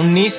19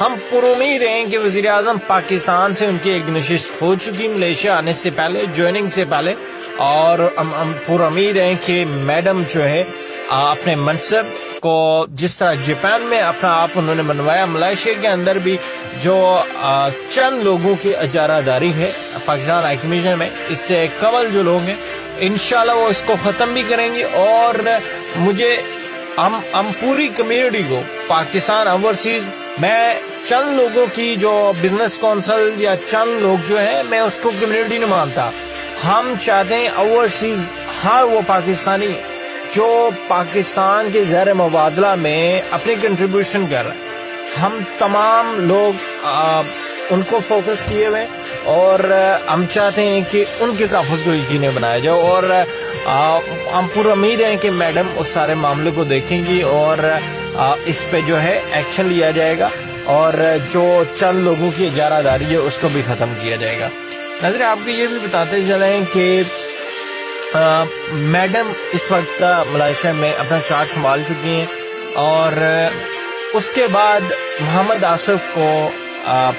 ہم پر امید ہیں کہ وزیر اعظم پاکستان سے ان کی ایک نشست ہو چکی ملیشیا آنے سے پہلے، جوائننگ سے پہلے، اور ہم پر امید ہیں کہ میڈم جو ہے اپنے منصب کو جس طرح جاپان میں اپنا آپ انہوں نے بنوایا، ملائیشیا کے اندر بھی جو چند لوگوں کی اجارہ داری ہے پاکستان ہائی کمیشن میں، اس سے قبل جو لوگ ہیں انشاءاللہ وہ اس کو ختم بھی کریں گے. اور مجھے ہم پوری کمیونٹی کو پاکستان اوورسیز، میں چند لوگوں کی جو بزنس کونسل یا چند لوگ جو ہیں میں اس کو کمیونٹی نہیں مانتا. ہم چاہتے ہیں اوورسیز ہر وہ پاکستانی جو پاکستان کے زیر مبادلہ میں اپنی کنٹریبیوشن کر رہے ہیں، ہم تمام لوگ ان کو فوکس کیے ہوئے، اور ہم چاہتے ہیں کہ ان کے تحفظ کو یقینی بنایا جائے. اور ہم پورا امید ہیں کہ میڈم اس سارے معاملے کو دیکھیں گی اور اس پہ جو ہے ایکشن لیا جائے گا، اور جو چند لوگوں کی اجارہ داری ہے اس کو بھی ختم کیا جائے گا. ناظرین، آپ کو یہ بھی بتاتے چلیں کہ میڈم اس وقت ملائیشیا میں اپنا چارج سنبھال چکی ہیں، اور اس کے بعد محمد آصف کو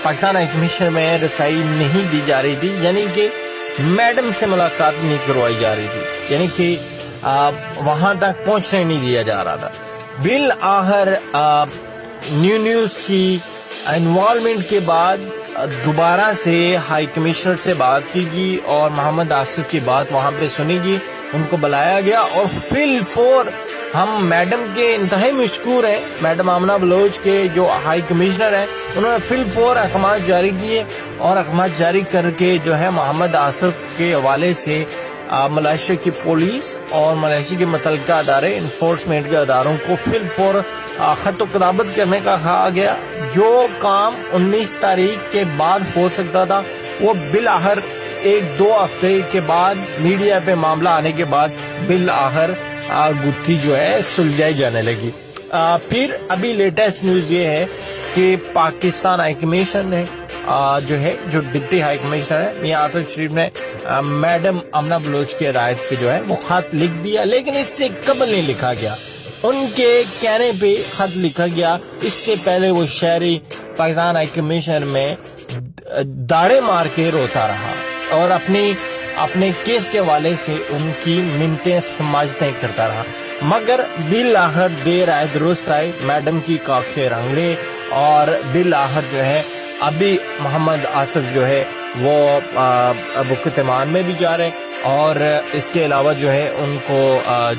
پاکستان ہائی کمیشن میں رسائی نہیں دی جا رہی تھی، یعنی کہ میڈم سے ملاقات نہیں کروائی جا رہی تھی، یعنی کہ وہاں تک پہنچنے نہیں دیا جا رہا تھا. بالآخر نیوز کی انوالومنٹ کے بعد دوبارہ سے ہائی کمشنر سے بات کی گئی اور محمد آصف کی بات وہاں پہ سنی گئی، ان کو بلایا گیا، اور فی الفور ہم میڈم کے انتہائی مشکور ہیں. میڈم آمنہ بلوچ کے جو ہائی کمشنر ہیں انہوں نے فی الفور احکامات جاری کیے، اور احکامات جاری کر کے جو ہے محمد آصف کے حوالے سے ملائیشیا کی پولیس اور ملائیشیا کے متعلقہ ادارے، انفورسمنٹ کے اداروں کو فی الفور خط و کتابت کرنے کا کہا گیا. جو کام 19 تاریخ کے بعد ہو سکتا تھا وہ بالآخر 1-2 ہفتے کے بعد میڈیا پہ معاملہ آنے کے بعد بالآخر گتھی جو ہے سلجھائی جانے لگی. پھر ابھی لیٹسٹ نیوز یہ ہے کہ پاکستان ہائی کمیشن نے جو ڈپٹی ہائی کمشنر ہے میاں عاطف شریف نے میڈم آمنہ بلوچ کی ہدایت پہ جو ہے وہ خط لکھ دیا، لیکن اس سے قبل نہیں لکھا گیا. ان کے کہنے پہ خط لکھا گیا، اس سے پہلے وہ شہری پاکستان ہائی کمیشن میں داڑے مار کے روتا رہا اور اپنے کیس کے حوالے سے ان کی منتیں سماجتیں کرتا رہا، مگر بالآخر دیر آئے درست آئے، میڈم کی کافی رنگلے، اور بالآخر جو ہے ابھی محمد آصف جو ہے وہ بکتمان میں بھی جا رہے، اور اس کے علاوہ جو ہے ان کو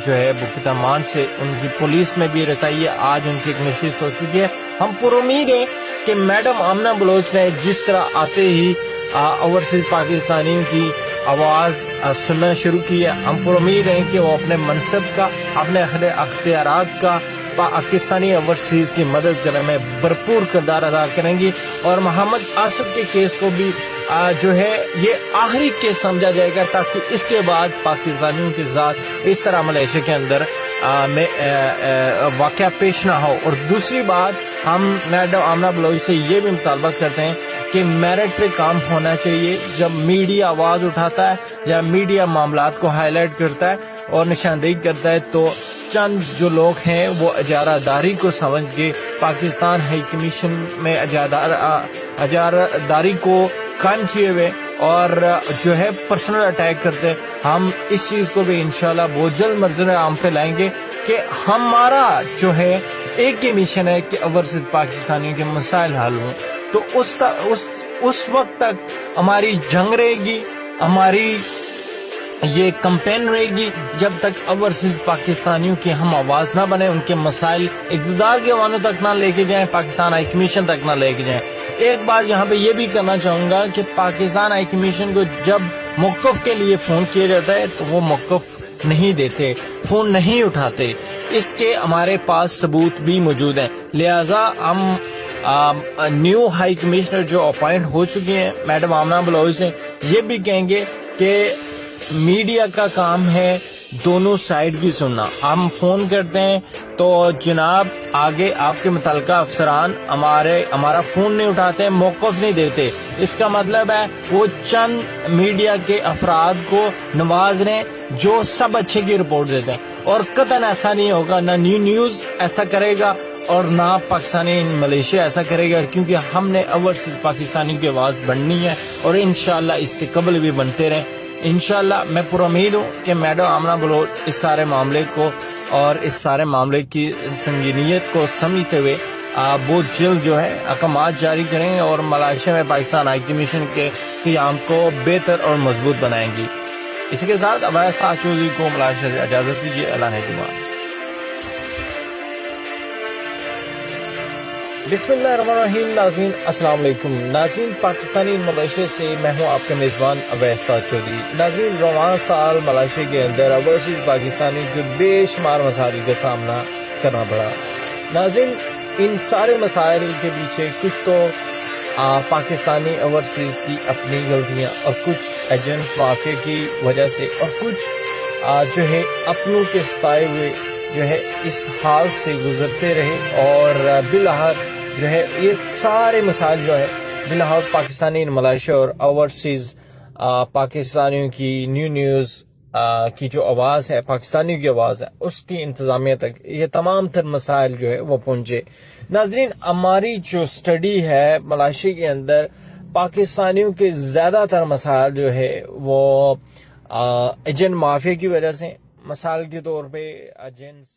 جو ہے بکتمان سے ان کی پولیس میں بھی رسائی ہے. آج ان کی ایک نشست ہو چکی ہے. ہم پر امید ہیں کہ میڈم آمنہ بلوچ نے جس طرح آتے ہی اوورسیز پاکستانیوں کی آواز سننا شروع کی ہے، ہم پر امید ہیں کہ وہ اپنے منصب کا، اپنے اختیارات کا پاکستانی اوورسیز کی مدد کرنے میں بھرپور کردار ادا کریں گی، اور محمد آصف کے کیس کو بھی جو ہے یہ آخری کیس سمجھا جائے گا، تاکہ اس کے بعد پاکستانیوں کے ساتھ اس طرح ملائیشیا کے اندر میں واقعہ پیش نہ ہو. اور دوسری بات، ہم میڈم آمنہ بلوچ سے یہ بھی مطالبہ کرتے ہیں کہ میرٹ پہ کام ہونا چاہیے. جب میڈیا آواز اٹھاتا ہے یا میڈیا معاملات کو ہائی لائٹ کرتا ہے اور نشاندہی کرتا ہے، تو چند جو لوگ ہیں وہ اجارہ داری کو سمجھ کے پاکستان ہائی کمیشن میں اجارہ داری کو قائم کیے ہوئے اور جو ہے پرسنل اٹیک کرتے ہیں. ہم اس چیز کو بھی انشاءاللہ بہت جلد منظر عام پہ لائیں گے کہ ہمارا جو ہے ایک ہی مشن ہے کہ اوورسیز پاکستانیوں کے مسائل حل ہوں. تو اس وقت تک ہماری جنگ رہے گی، ہماری یہ کمپین رہے گی، جب تک اوورسیز پاکستانیوں کی ہم آواز نہ بنے، ان کے مسائل اقتدار کے وانوں تک نہ لے کے جائیں، پاکستان ہائی کمیشن تک نہ لے کے جائیں. ایک بات یہاں پہ یہ بھی کرنا چاہوں گا کہ پاکستان ہائی کمیشن کو جب موقف کے لیے فون کیا جاتا ہے تو وہ موقف نہیں دیتے، فون نہیں اٹھاتے. اس کے ہمارے پاس ثبوت بھی موجود ہیں. لہٰذا ہم نیو ہائی کمشنر جو اپوائنٹ ہو چکی ہیں میڈم آمنہ بلوچ سے یہ بھی کہیں گے کہ میڈیا کا کام ہے دونوں سائڈ کی سننا. ہم فون کرتے ہیں تو جناب آگے آپ کے متعلقہ افسران ہمارا فون نہیں اٹھاتے، موقف نہیں دیتے. اس کا مطلب ہے وہ چند میڈیا کے افراد کو نواز رہے جو سب اچھے کی رپورٹ دیتے ہیں، اور قطعاً ایسا نہیں ہوگا. نہ نیوز ایسا کرے گا اور نہ پاکستانی ملیشیا ایسا کرے گا، کیونکہ ہم نے اوورسیز پاکستانی کی آواز بڑھنی ہے اور انشاءاللہ اس سے قبل بھی بنتے رہیں. انشاءاللہ میں پر امید ہوں کہ میڈم آمنہ بلوچ اس سارے معاملے کو اور اس سارے معاملے کی سنگینیت کو سمجھتے ہوئے بہت جلد جو ہے احکامات جاری کریں اور ملائیشیا میں پاکستان ہائی کمیشن کے قیام کو بہتر اور مضبوط بنائیں گی. اسی کے ساتھ عباس چودھری کو ملائیشیا سے اجازت دیجیے. اعلان اعتماد. بسم اللہ الرحمن الرحیم. ناظرین السلام علیکم. ناظرین پاکستانی ملائیشیا سے میں ہوں آپ کے میزبان عباس چودھری. ناظرین رواں سال ملائیشیا کے اندر اوورسیز پاکستانی کو بے شمار مسائل کا سامنا کرنا پڑا. ناظرین ان سارے مسائل کے پیچھے کچھ تو پاکستانی اوورسیز کی اپنی غلطیاں اور کچھ ایجنٹس مافیا کی وجہ سے اور کچھ جو ہے اپنوں کے ستائے ہوئے جو ہے اس حال سے گزرتے رہے اور بالآخر جو ہے یہ سارے مسائل جو ہے بالآخر پاکستانی ملائیشیا اور اوورسیز پاکستانیوں کی نیوز کی جو آواز ہے، پاکستانیوں کی آواز ہے، اس کی انتظامیہ تک یہ تمام تر مسائل جو ہے وہ پہنچے. ناظرین ہماری جو سٹڈی ہے ملائیشیا کے اندر پاکستانیوں کے زیادہ تر مسائل جو ہے وہ ایجنٹ مافیا کی وجہ سے، مثال کے طور پہ ایجنٹس